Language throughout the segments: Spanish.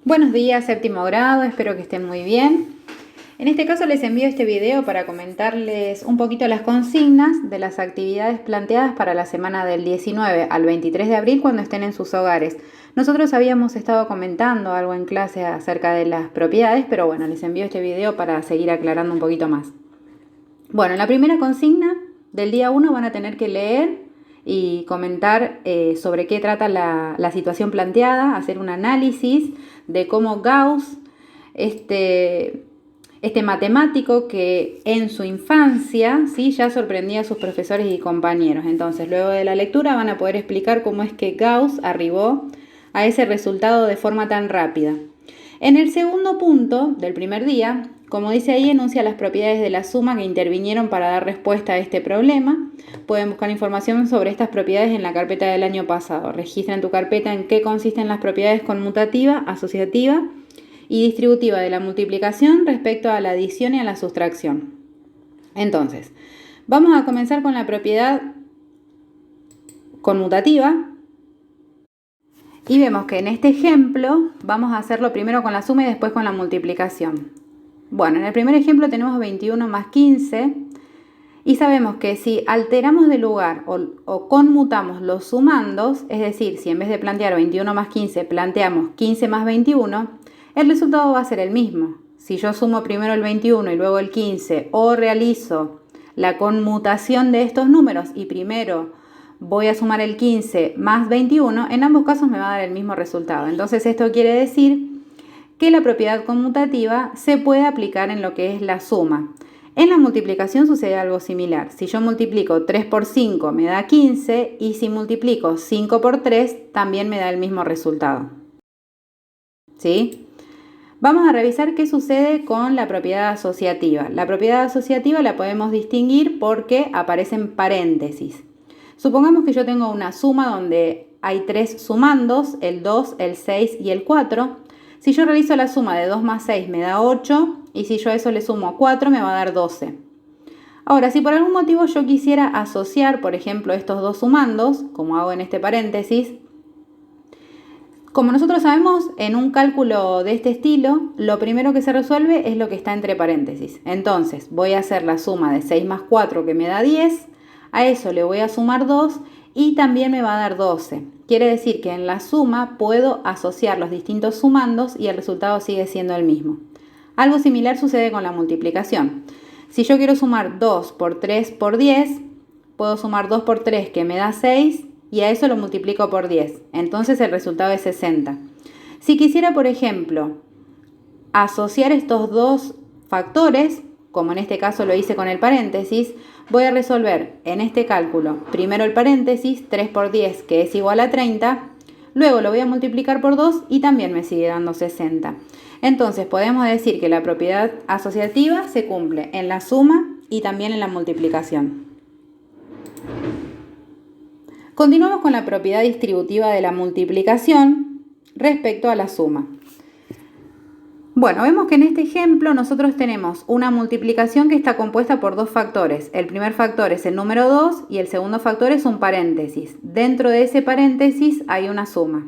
Buenos días, séptimo grado, espero que estén muy bien. En este caso les envío este video para comentarles un poquito las consignas de las actividades planteadas para la semana del 19 al 23 de abril cuando estén en sus hogares. Nosotros habíamos estado comentando algo en clase acerca de las propiedades, pero bueno, les envío este video para seguir aclarando un poquito más. Bueno, en la primera consigna del día 1 van a tener que leer y comentar sobre qué trata la situación planteada, hacer un análisis de cómo Gauss, este matemático que en su infancia ¿sí? ya sorprendía a sus profesores y compañeros. Entonces, luego de la lectura van a poder explicar cómo es que Gauss arribó a ese resultado de forma tan rápida. En el segundo punto del primer día, como dice ahí, enuncia las propiedades de la suma que intervinieron para dar respuesta a este problema. Pueden buscar información sobre estas propiedades en la carpeta del año pasado. Registra en tu carpeta en qué consisten las propiedades conmutativa, asociativa y distributiva de la multiplicación respecto a la adición y a la sustracción. Entonces, vamos a comenzar con la propiedad conmutativa. Y vemos que en este ejemplo vamos a hacerlo primero con la suma y después con la multiplicación. Bueno, en el primer ejemplo tenemos 21 más 15 y sabemos que si alteramos de lugar o conmutamos los sumandos, es decir, si en vez de plantear 21 más 15 planteamos 15 más 21, el resultado va a ser el mismo. Si yo sumo primero el 21 y luego el 15 o realizo la conmutación de estos números y primero voy a sumar el 15 más 21, en ambos casos me va a dar el mismo resultado. Entonces esto quiere decir que la propiedad conmutativa se puede aplicar en lo que es la suma. En la multiplicación sucede algo similar. Si yo multiplico 3 por 5 me da 15 y si multiplico 5 por 3 también me da el mismo resultado. ¿Sí? Vamos a revisar qué sucede con la propiedad asociativa. La propiedad asociativa la podemos distinguir porque aparecen paréntesis. Supongamos que yo tengo una suma donde hay 3 sumandos, el 2, el 6 y el 4. Si yo realizo la suma de 2 más 6 me da 8 y si yo a eso le sumo 4 me va a dar 12. Ahora, si por algún motivo yo quisiera asociar, por ejemplo, estos dos sumandos, como hago en este paréntesis, como nosotros sabemos, en un cálculo de este estilo, lo primero que se resuelve es lo que está entre paréntesis. Entonces, voy a hacer la suma de 6 más 4 que me da 10, a eso le voy a sumar 2 y también me va a dar 12. Quiere decir que en la suma puedo asociar los distintos sumandos y el resultado sigue siendo el mismo. Algo similar sucede con la multiplicación. Si yo quiero sumar 2 por 3 por 10, puedo sumar 2 por 3 que me da 6 y a eso lo multiplico por 10. Entonces el resultado es 60. Si quisiera, por ejemplo, asociar estos dos factores, como en este caso lo hice con el paréntesis, voy a resolver en este cálculo primero el paréntesis, 3 por 10 que es igual a 30, luego lo voy a multiplicar por 2 y también me sigue dando 60. Entonces podemos decir que la propiedad asociativa se cumple en la suma y también en la multiplicación. Continuamos con la propiedad distributiva de la multiplicación respecto a la suma. Bueno, vemos que en este ejemplo nosotros tenemos una multiplicación que está compuesta por dos factores. El primer factor es el número 2 y el segundo factor es un paréntesis. Dentro de ese paréntesis hay una suma.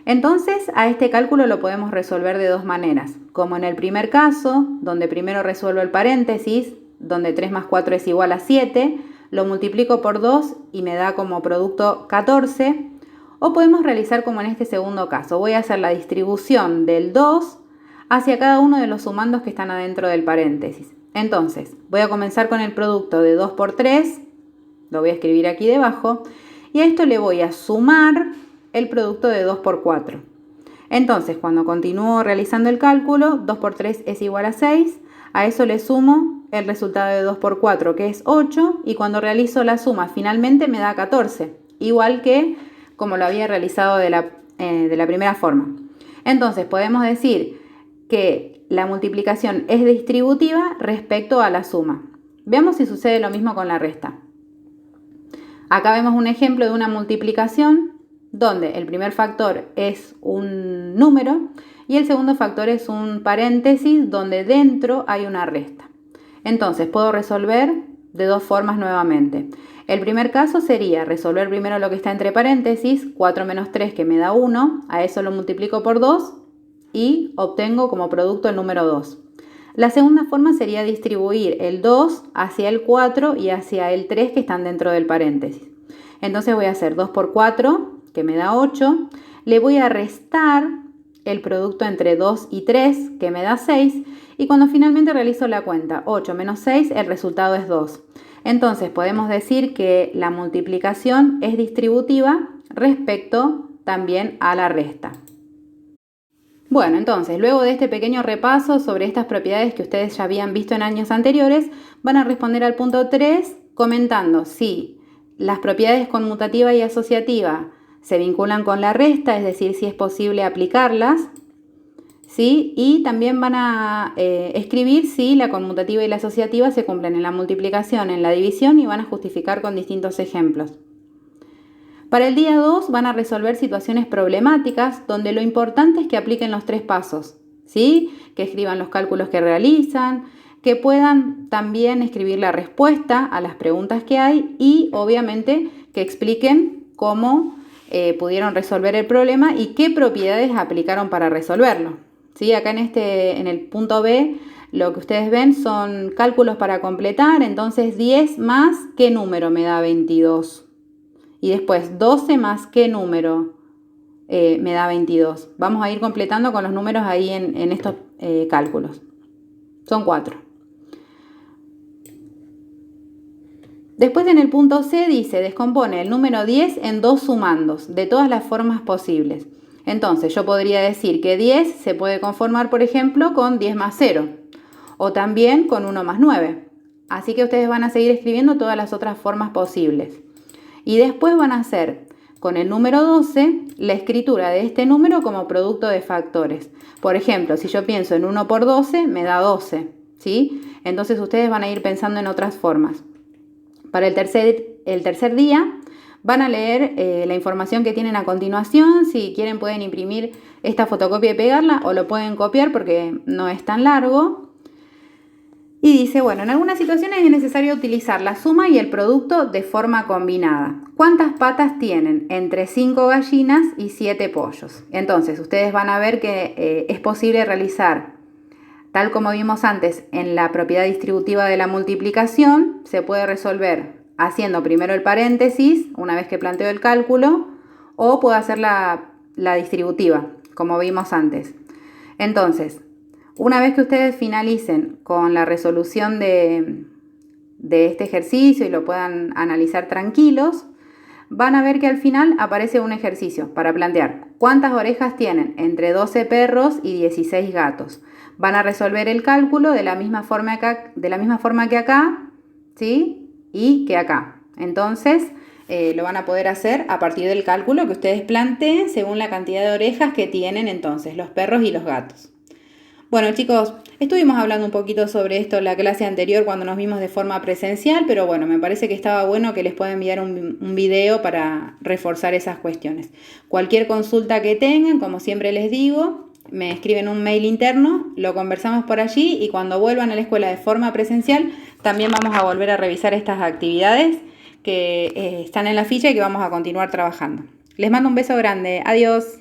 Entonces, a este cálculo lo podemos resolver de dos maneras. Como en el primer caso, donde primero resuelvo el paréntesis, donde 3 más 4 es igual a 7, lo multiplico por 2 y me da como producto 14. O podemos realizar como en este segundo caso. Voy a hacer la distribución del 2 hacia cada uno de los sumandos que están adentro del paréntesis. Entonces, voy a comenzar con el producto de 2 por 3, lo voy a escribir aquí debajo, y a esto le voy a sumar el producto de 2 por 4. Entonces, cuando continúo realizando el cálculo, 2 por 3 es igual a 6, a eso le sumo el resultado de 2 por 4, que es 8, y cuando realizo la suma finalmente me da 14, igual que como lo había realizado de la primera forma. Entonces, podemos decir que la multiplicación es distributiva respecto a la suma. Veamos si sucede lo mismo con la resta. Acá vemos un ejemplo de una multiplicación donde el primer factor es un número y el segundo factor es un paréntesis donde dentro hay una resta. Entonces puedo resolver de dos formas nuevamente. El primer caso sería resolver primero lo que está entre paréntesis, 4 menos 3 que me da 1, a eso lo multiplico por 2 y obtengo como producto el número 2. La segunda forma sería distribuir el 2 hacia el 4 y hacia el 3 que están dentro del paréntesis. Entonces voy a hacer 2 por 4, que me da 8. Le voy a restar el producto entre 2 y 3, que me da 6. Y cuando finalmente realizo la cuenta, 8 menos 6, el resultado es 2. Entonces podemos decir que la multiplicación es distributiva respecto también a la resta. Bueno, entonces, luego de este pequeño repaso sobre estas propiedades que ustedes ya habían visto en años anteriores, van a responder al punto 3 comentando si las propiedades conmutativa y asociativa se vinculan con la resta, es decir, si es posible aplicarlas, ¿sí? Y también van a escribir si la conmutativa y la asociativa se cumplen en la multiplicación, en la división, y van a justificar con distintos ejemplos. Para el día 2 van a resolver situaciones problemáticas donde lo importante es que apliquen los 3 pasos, ¿sí? Que escriban los cálculos que realizan, que puedan también escribir la respuesta a las preguntas que hay y obviamente que expliquen cómo pudieron resolver el problema y qué propiedades aplicaron para resolverlo, ¿sí? Acá en el punto B lo que ustedes ven son cálculos para completar, entonces 10 más ¿qué número me da 22? Y después 12 más ¿qué número me da 22? Vamos a ir completando con los números ahí en estos cálculos. Son 4. Después en el punto C dice, descompone el número 10 en 2 sumandos, de todas las formas posibles. Entonces yo podría decir que 10 se puede conformar, por ejemplo, con 10 más 0. O también con 1 más 9. Así que ustedes van a seguir escribiendo todas las otras formas posibles. Y después van a hacer con el número 12 la escritura de este número como producto de factores. Por ejemplo, si yo pienso en 1 por 12, me da 12, ¿sí? Entonces ustedes van a ir pensando en otras formas. Para el tercer día van a leer la información que tienen a continuación. Si quieren pueden imprimir esta fotocopia y pegarla o lo pueden copiar porque no es tan largo. Y dice, bueno, en algunas situaciones es necesario utilizar la suma y el producto de forma combinada. ¿Cuántas patas tienen? Entre 5 gallinas y 7 pollos. Entonces, ustedes van a ver que es posible realizar, tal como vimos antes, en la propiedad distributiva de la multiplicación, se puede resolver haciendo primero el paréntesis, una vez que planteo el cálculo, o puedo hacer la distributiva, como vimos antes. Entonces, una vez que ustedes finalicen con la resolución de este ejercicio y lo puedan analizar tranquilos, van a ver que al final aparece un ejercicio para plantear cuántas orejas tienen entre 12 perros y 16 gatos. Van a resolver el cálculo de la misma forma que acá, ¿sí? Y que acá. Entonces, lo van a poder hacer a partir del cálculo que ustedes planteen según la cantidad de orejas que tienen entonces los perros y los gatos. Bueno, chicos, estuvimos hablando un poquito sobre esto en la clase anterior cuando nos vimos de forma presencial, pero bueno, me parece que estaba bueno que les pueda enviar un video para reforzar esas cuestiones. Cualquier consulta que tengan, como siempre les digo, me escriben un mail interno, lo conversamos por allí y cuando vuelvan a la escuela de forma presencial también vamos a volver a revisar estas actividades que están en la ficha y que vamos a continuar trabajando. Les mando un beso grande. Adiós.